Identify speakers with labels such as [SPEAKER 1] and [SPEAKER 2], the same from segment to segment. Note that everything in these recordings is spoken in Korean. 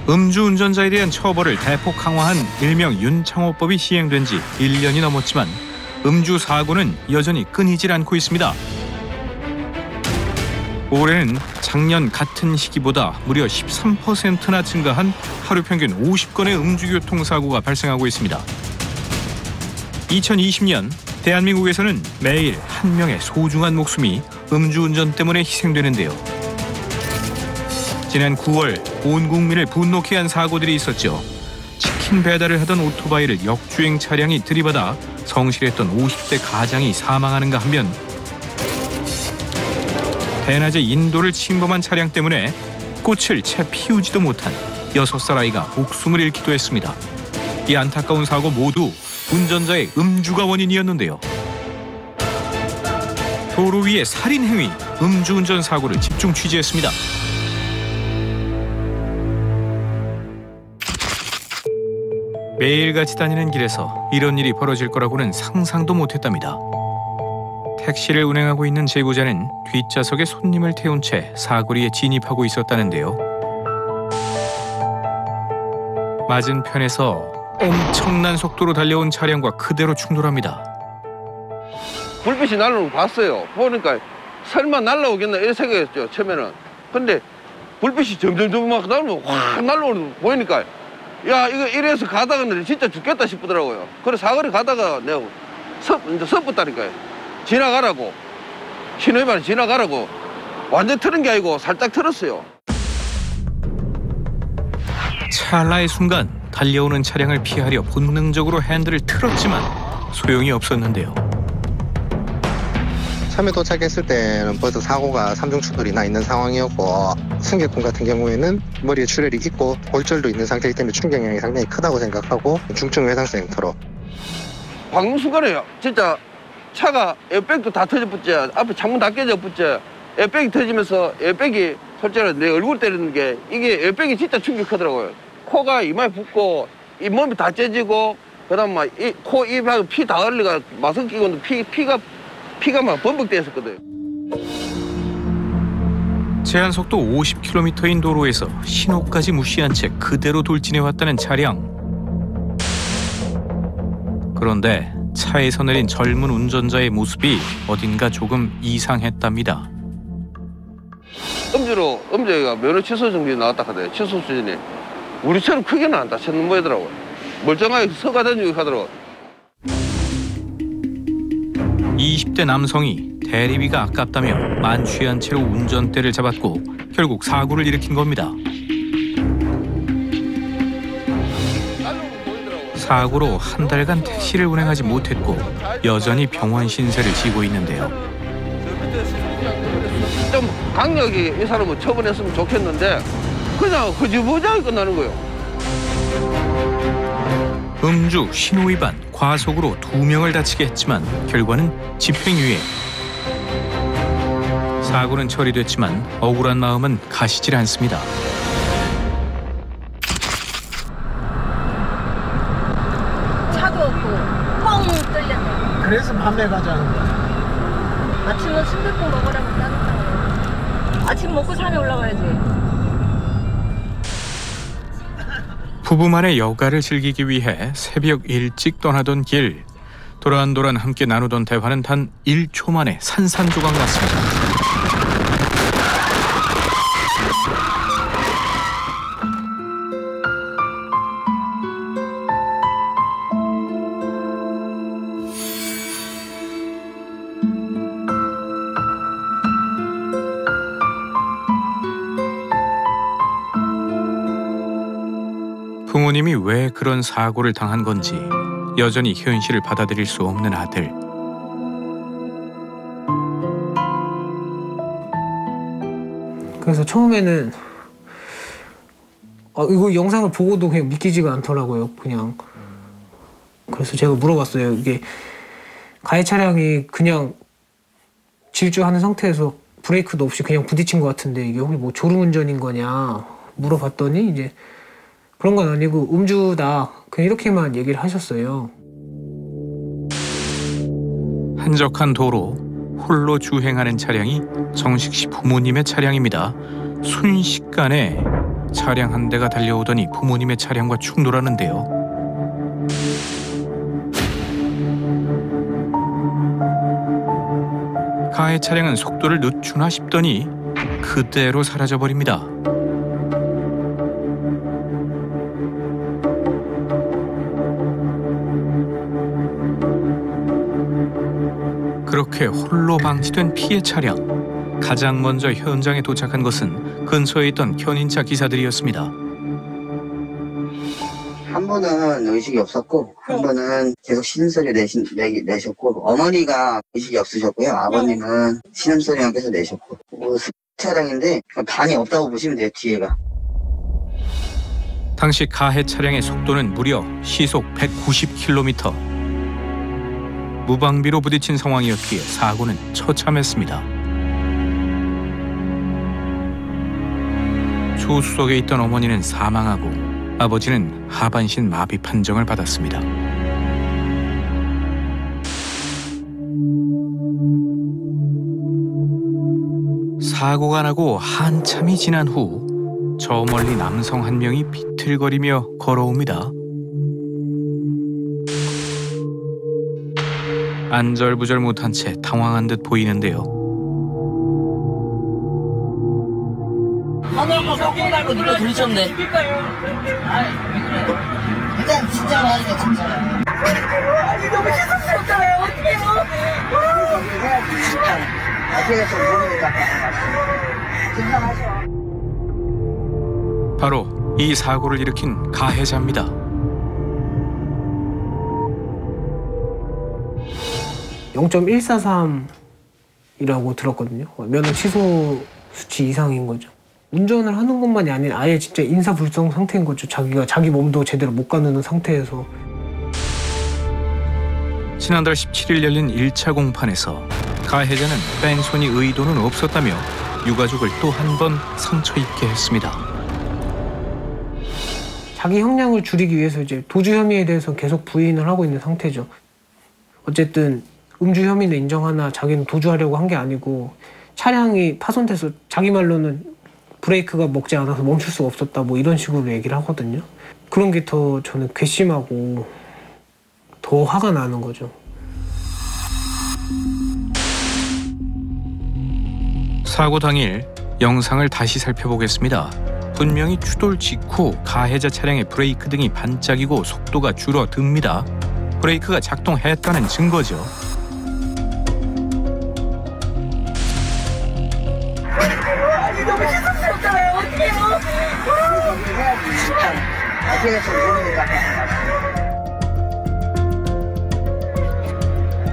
[SPEAKER 1] 음주운전자에 대한 처벌을 대폭 강화한 일명 윤창호법이 시행된 지 1년이 넘었지만 음주 사고는 여전히 끊이질 않고 있습니다. 올해는 작년 같은 시기보다 무려 13%나 증가한 하루 평균 50건의 음주교통사고가 발생하고 있습니다. 2020년 대한민국에서는 매일 한 명의 소중한 목숨이 음주운전 때문에 희생되는데요. 지난 9월 온 국민을 분노케 한 사고들이 있었죠. 치킨 배달을 하던 오토바이를 역주행 차량이 들이받아 성실했던 50대 가장이 사망하는가 하면 대낮에 인도를 침범한 차량 때문에 꽃을 채 피우지도 못한 6살 아이가 목숨을 잃기도 했습니다. 이 안타까운 사고 모두 운전자의 음주가 원인이었는데요. 도로 위의 살인 행위, 음주운전 사고를 집중 취재했습니다. 매일같이 다니는 길에서 이런 일이 벌어질 거라고는 상상도 못했답니다. 택시를 운행하고 있는 제보자는 뒷좌석에 손님을 태운 채 사거리에 진입하고 있었다는데요. 맞은편에서 엄청난 속도로 달려온 차량과 그대로 충돌합니다.
[SPEAKER 2] 불빛이 날아오는 거 봤어요. 보니까 설마 날아오겠나 이런 생각했죠, 처음에는. 근데 불빛이 점점 막 날아오면 확 날아오는 거 보이니까 야, 이거 이래서 가다가 진짜 죽겠다 싶더라고요. 그래서 사거리 가다가 내가 이제 섭었다니까요. 지나가라고. 신호위반에 지나가라고. 완전 틀은 게 아니고 살짝 틀었어요.
[SPEAKER 1] 찰나의 순간 달려오는 차량을 피하려 본능적으로 핸들을 틀었지만 소용이 없었는데요.
[SPEAKER 3] 처음에 도착했을 때는 벌써 사고가 3중 충돌이 나 있는 상황이었고 승객분 같은 경우에는 머리에 출혈이 있고 골절도 있는 상태이기 때문에 충격량이 상당히 크다고 생각하고 중증 외상성 형태로.
[SPEAKER 2] 방금 순간에 진짜 차가 에어백도 다 터져붙지, 앞에 창문 다 깨져붙지, 에어백이 터지면서 에어백이 솔직히 내 얼굴 때리는 게 이게 에어백이 진짜 충격하더라고요. 코가 이마에 붓고 이 몸이 다 째지고 그다음 막 이 코 입하고 피 다 흘리가 마스크 끼고 피가 막 범벅돼 있었거든.
[SPEAKER 1] 제한 속도 50km인 도로에서 신호까지 무시한 채 그대로 돌진해왔다는 차량. 그런데 차에서 내린 젊은 운전자의 모습이 어딘가 조금 이상했답니다.
[SPEAKER 2] 음주가 면허 취소 정지 나왔다 하더라고요. 취소 수준이 우리처럼 크게는 안 다쳤는 모양이더라고요. 멀쩡하게 서가 다니고 하더라고요.
[SPEAKER 1] 20대 남성이 대리비가 아깝다며 만취한 채로 운전대를 잡았고 결국 사고를 일으킨 겁니다. 사고로 한 달간 택시를 운행하지 못했고 여전히 병원 신세를 지고 있는데요.
[SPEAKER 2] 좀 강력히 이 사람을 처벌했으면 좋겠는데 그냥 허지부지하게 끝나는 거예요.
[SPEAKER 1] 음주, 신호위반, 과속으로 2명을 다치게 했지만 결과는 집행유예. 사고는 처리됐지만 억울한 마음은 가시질 않습니다.
[SPEAKER 4] 차도 없고 뻥 뚫렸네.
[SPEAKER 5] 그래서 밤에 가자는 거야.
[SPEAKER 4] 아침은 순댓국 먹으라고 따뜻하고 아침 먹고 산에 올라가야지.
[SPEAKER 1] 부부만의 여가를 즐기기 위해 새벽 일찍 떠나던 길. 도란도란 함께 나누던 대화는 단 1초 만에 산산조각 났습니다. 부모님이 왜 그런 사고를 당한 건지 여전히 현실을 받아들일 수 없는 아들.
[SPEAKER 5] 그래서 처음에는 이거 영상을 보고도 그냥 믿기지가 않더라고요. 그냥. 그래서 제가 물어봤어요. 이게 가해 차량이 그냥 질주하는 상태에서 브레이크도 없이 그냥 부딪힌 것 같은데 이게 혹시 뭐 졸음운전인 거냐 물어봤더니 이제 그런 건 아니고 음주다. 그냥 이렇게만 얘기를 하셨어요.
[SPEAKER 1] 한적한 도로, 홀로 주행하는 차량이 정식 씨 부모님의 차량입니다. 순식간에 차량 한 대가 달려오더니 부모님의 차량과 충돌하는데요. 가해 차량은 속도를 늦추나 싶더니 그대로 사라져버립니다. 그렇게 홀로 방치된 피해 차량. 가장 먼저 현장에 도착한 것은 근처에 있던 견인차 기사들이었습니다.
[SPEAKER 6] 한 분은 의식이 없었고 한 분은 계속 신음소리 내셨고 어머니가 의식이 없으셨고요. 아버님은 신음소리만 계속 내셨고 차량인데 반이 없다고 보시면 돼요. 뒤에가.
[SPEAKER 1] 당시 가해 차량의 속도는 무려 시속 190km. 무방비로 부딪힌 상황이었기에 사고는 처참했습니다. 조수석에 있던 어머니는 사망하고 아버지는 하반신 마비 판정을 받았습니다. 사고가 나고 한참이 지난 후 저 멀리 남성 한 명이 비틀거리며 걸어옵니다. 안절부절 못한 채 당황한 듯 보이는데요.
[SPEAKER 7] 하늘 한번 꺾고 달고 니가 들으셨네.
[SPEAKER 6] 일단 진짜 많으니까 진짜.
[SPEAKER 7] 아니 너무 죄송스럽잖아요. 어떡해요.
[SPEAKER 6] 나중에 좀 모르니까. 진정하셔.
[SPEAKER 1] 바로 이 사고를 일으킨 가해자입니다.
[SPEAKER 5] (0.143이라고) 들었거든요. 면허 취소 수치 이상인 거죠. 운전을 하는 것만이 아니라 아예 진짜 인사불성 상태인 거죠. 자기 몸도 제대로 못 가누는 상태에서.
[SPEAKER 1] 지난달 17일 열린 1차 공판에서 가해자는 뺑소니 의도는 없었다며 유가족을 또 한 번 상처 입게 했습니다.
[SPEAKER 5] 자기 형량을 줄이기 위해서 이제 도주 혐의에 대해서 계속 부인을 하고 있는 상태죠. 어쨌든 음주 혐의는 인정하나 자기는 도주하려고 한 게 아니고 차량이 파손돼서 자기 말로는 브레이크가 먹지 않아서 멈출 수가 없었다 뭐 이런 식으로 얘기를 하거든요. 그런 게 더 저는 괘씸하고 더 화가 나는 거죠.
[SPEAKER 1] 사고 당일 영상을 다시 살펴보겠습니다. 분명히 추돌 직후 가해자 차량의 브레이크 등이 반짝이고 속도가 줄어듭니다. 브레이크가 작동했다는 증거죠.
[SPEAKER 7] 아니 너무 죄송스럽잖아요. 어떡해요.
[SPEAKER 6] 나중에 좀 모르니까.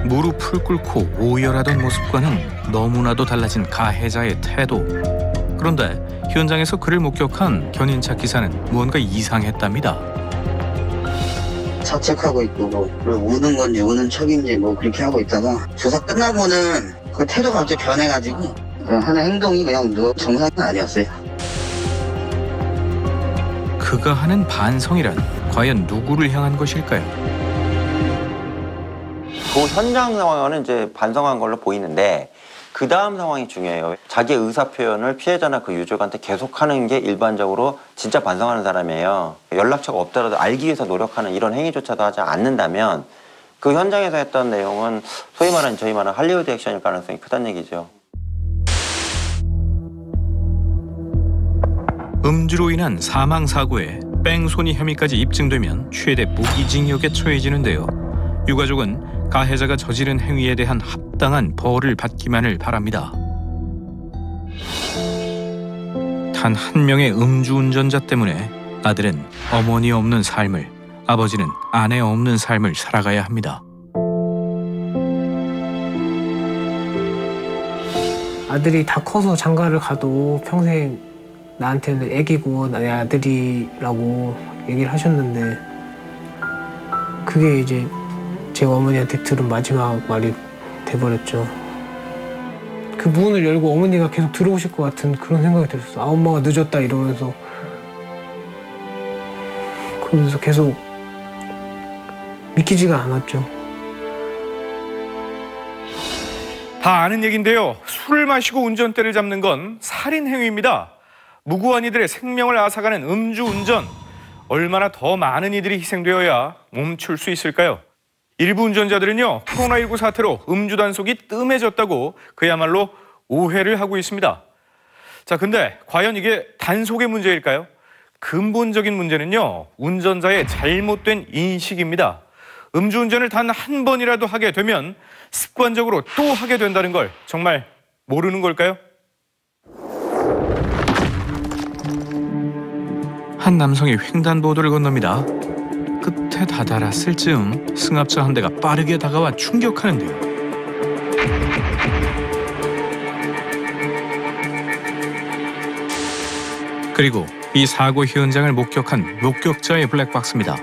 [SPEAKER 1] 무릎을 꿇고 오열하던 모습과는 너무나도 달라진 가해자의 태도. 그런데 현장에서 그를 목격한 견인차 기사는 무언가 이상했답니다.
[SPEAKER 6] 자책하고 있고 뭐 우는 건지 우는 척인지 뭐 그렇게 하고 있다가 조사 끝나고는 그 태도가 갑자기 변해가지고 하는 행동이 그냥 정상은 아니었어요.
[SPEAKER 1] 그가 하는 반성이란 과연 누구를 향한 것일까요?
[SPEAKER 8] 그 현장 상황은 이제 반성한 걸로 보이는데 그 다음 상황이 중요해요. 자기의 의사 표현을 피해자나 그 유족한테 계속하는 게 일반적으로 진짜 반성하는 사람이에요. 연락처가 없더라도 알기 위해서 노력하는 이런 행위조차도 하지 않는다면 그 현장에서 했던 내용은 소위 말하는 저희 말하는 할리우드 액션일 가능성이 크다는 얘기죠.
[SPEAKER 1] 음주로 인한 사망사고에 뺑소니 혐의까지 입증되면 최대 무기징역에 처해지는데요. 유가족은 가해자가 저지른 행위에 대한 합당한 벌을 받기만을 바랍니다. 단 한 명의 음주운전자 때문에 아들은 어머니 없는 삶을, 아버지는 아내 없는 삶을 살아가야 합니다.
[SPEAKER 5] 아들이 다 커서 장가를 가도 평생 나한테는 애기고 내 아들이라고 얘기를 하셨는데 그게 이제 제 어머니한테 들은 마지막 말이 돼버렸죠. 그 문을 열고 어머니가 계속 들어오실 것 같은 그런 생각이 들었어요. 아, 엄마가 늦었다 이러면서. 그러면서 계속 믿기지가 않았죠.
[SPEAKER 1] 다 아는 얘기인데요. 술을 마시고 운전대를 잡는 건 살인 행위입니다. 무고한 이들의 생명을 앗아가는 음주운전. 얼마나 더 많은 이들이 희생되어야 멈출 수 있을까요? 일부 운전자들은요, 코로나19 사태로 음주 단속이 뜸해졌다고 그야말로 오해를 하고 있습니다. 자, 근데 과연 이게 단속의 문제일까요? 근본적인 문제는요, 운전자의 잘못된 인식입니다. 음주운전을 단 한 번이라도 하게 되면 습관적으로 또 하게 된다는 걸 정말 모르는 걸까요? 한 남성이 횡단보도를 건넙니다. 끝에 다다랐을 즈음 승합차 한 대가 빠르게 다가와 충격하는데요. 그리고 이 사고 현장을 목격한 목격자의 블랙박스입니다.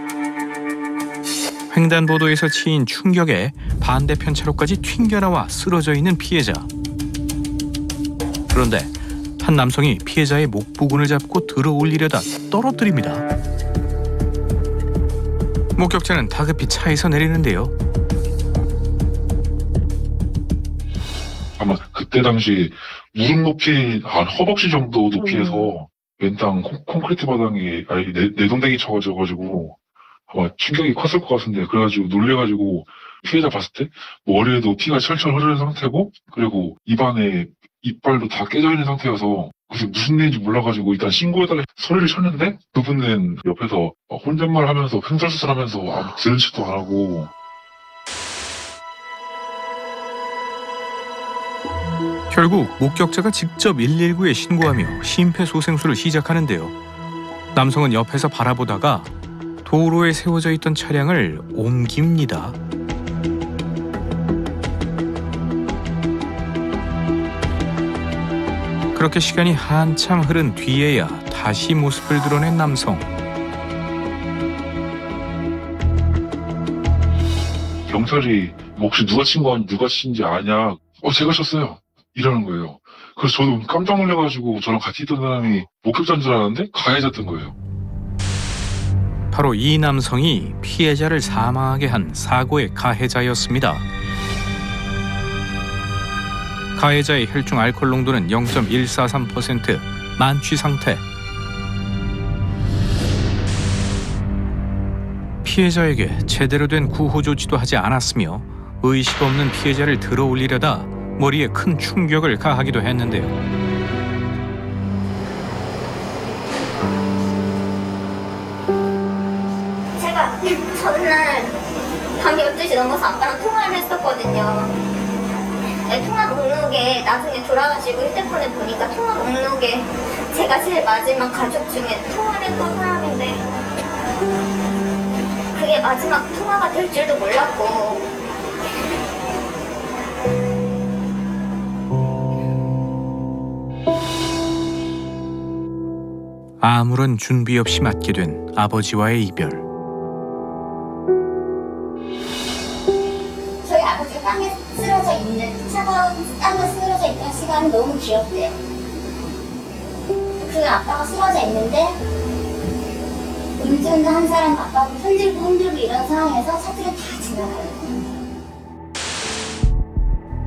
[SPEAKER 1] 횡단보도에서 치인 충격에 반대편 차로까지 튕겨나와 쓰러져 있는 피해자. 그런데 한 남성이 피해자의 목 부분을 잡고 들어 올리려다 떨어뜨립니다. 목격자는 다급히 차에서 내리는데요.
[SPEAKER 9] 아마 그때 당시 무릎 높이 한 허벅지 정도 높이에서 왼땅 콘크리트 바닥에 내동댕이 쳐가지고 아마 충격이 컸을 것 같은데, 그래가지고 놀래가지고 피해자 봤을 때 머리에도 피가 철철 흐르는 상태고, 그리고 입안에 이빨도 다 깨져 있는 상태여서 그래서 무슨 일인지 몰라가지고 일단 신고해달라 소리를 쳤는데, 그분은 옆에서 혼잣말 하면서 횡설수설하면서 아무 들은 척도 안 하고.
[SPEAKER 1] 결국 목격자가 직접 119에 신고하며 심폐소생술을 시작하는데요. 남성은 옆에서 바라보다가 도로에 세워져 있던 차량을 옮깁니다. 그렇게 시간이 한참 흐른 뒤에야 다시 모습을 드러낸 남성.
[SPEAKER 9] 경찰이 혹시 누가 친 거 아니, 누가 친지 아냐? 제가 쳤어요. 이러는 거예요. 그래서 저도 깜짝 놀라가지고 저랑 같이 있던 사람이 목격자인 줄 알았는데 가해자였던 거예요.
[SPEAKER 1] 바로 이 남성이 피해자를 사망하게 한 사고의 가해자였습니다. 가해자의 혈중 알코올 농도는 0.143%, 만취 상태. 피해자에게 제대로 된 구호 조치도 하지 않았으며 의식 없는 피해자를 들어 올리려다 머리에 큰 충격을 가하기도 했는데요.
[SPEAKER 4] 제가 전날 밤 12시 넘어서 아빠랑 통화를 했었거든요. 네, 통화 목록에 나중에 돌아가시고 휴대폰을 보니까 통화 목록에 제가 제일 마지막 가족 중에 통화를 했던 사람인데, 그게 마지막 통화가 될 줄도 몰랐고.
[SPEAKER 1] 아무런 준비 없이 맞게 된 아버지와의 이별.
[SPEAKER 4] 저희 아버지가 땅에 쓰러져 있는, 차가운 땅에 쓰러져 있던 시간이 너무 길었대요. 그 아빠가 쓰러져 있는데 음주운전 한 사람 아빠가 흔들고 이런 상황에서 차들이 다 지나가요.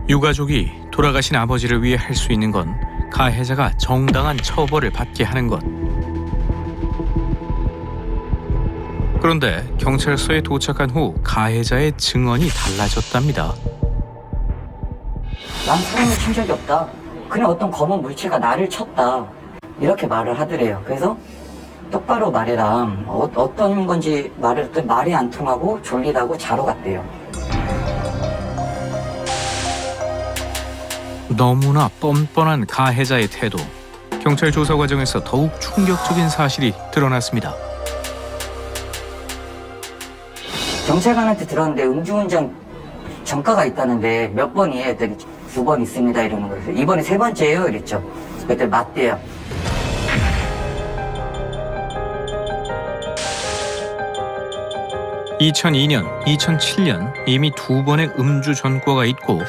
[SPEAKER 1] 유가족이 돌아가신 아버지를 위해 할 수 있는 건 가해자가 정당한 처벌을 받게 하는 것. 그런데 경찰서에 도착한 후 가해자의 증언이 달라졌답니다.
[SPEAKER 6] 난 사람을 친 적이 없다. 그냥 어떤 검은 물체가 나를 쳤다. 이렇게 말을 하더래요. 그래서 똑바로 말해라. 어떤 건지 말했더니 말이 안 통하고 졸리다고 자러 갔대요.
[SPEAKER 1] 너무나 뻔뻔한 가해자의 태도. 경찰 조사 과정에서 더욱 충격적인 사실이 드러났습니다.
[SPEAKER 6] 경찰관한테 들었는데 음주운전 전과가 있다는데 몇 번이에요? 했더니 2번 있습니다 이러는 거예요. 이번이 3번째예요 이랬죠. 그때 맞대요.
[SPEAKER 1] (2002년) (2007년) 이미 2번의 음주 전과가 있고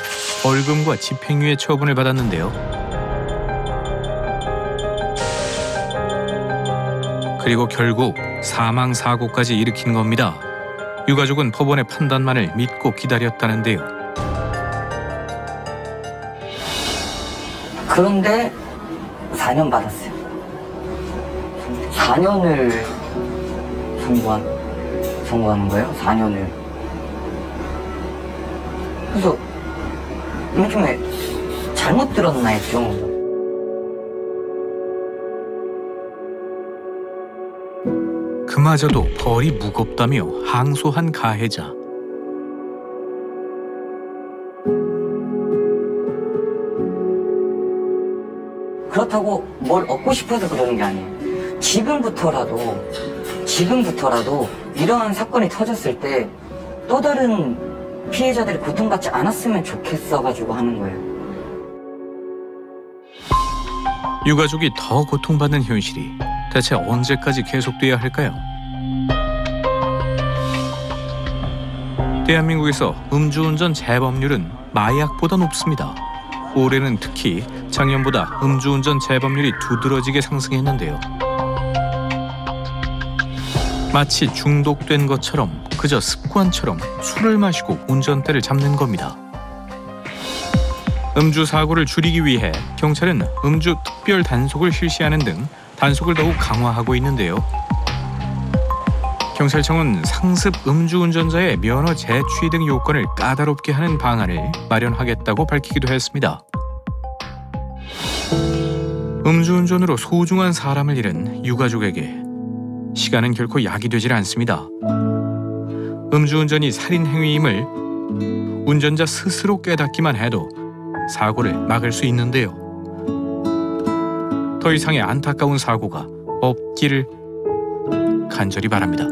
[SPEAKER 1] 벌금과 집행유예 처분을 받았는데요. 그리고 결국 사망사고까지 일으킨 겁니다. 유가족은 법원의 판단만을 믿고 기다렸다는데요.
[SPEAKER 6] 그런데 4년 받았어요. 4년을 선고하는 거예요? 4년을. 그래서 요즘에 잘못 들었나 했죠.
[SPEAKER 1] 그마저도 벌이 무겁다며 항소한 가해자.
[SPEAKER 6] 그렇다고 뭘 얻고 싶어서 그러는 게 아니에요. 지금부터라도 이러한 사건이 터졌을 때 또 다른 피해자들이 고통받지 않았으면 좋겠어가지고 하는 거예요.
[SPEAKER 1] 유가족이 더 고통받는 현실이 대체 언제까지 계속돼야 할까요? 대한민국에서 음주운전 재범률은 마약보다 높습니다. 올해는 특히 작년보다 음주운전 재범률이 두드러지게 상승했는데요. 마치 중독된 것처럼 그저 습관처럼 술을 마시고 운전대를 잡는 겁니다. 음주 사고를 줄이기 위해 경찰은 음주 특별 단속을 실시하는 등 단속을 더욱 강화하고 있는데요. 경찰청은 상습 음주운전자의 면허 재취 등 요건을 까다롭게 하는 방안을 마련하겠다고 밝히기도 했습니다. 음주운전으로 소중한 사람을 잃은 유가족에게 시간은 결코 약이 되질 않습니다. 음주운전이 살인행위임을 운전자 스스로 깨닫기만 해도 사고를 막을 수 있는데요. 더 이상의 안타까운 사고가 없기를 간절히 바랍니다.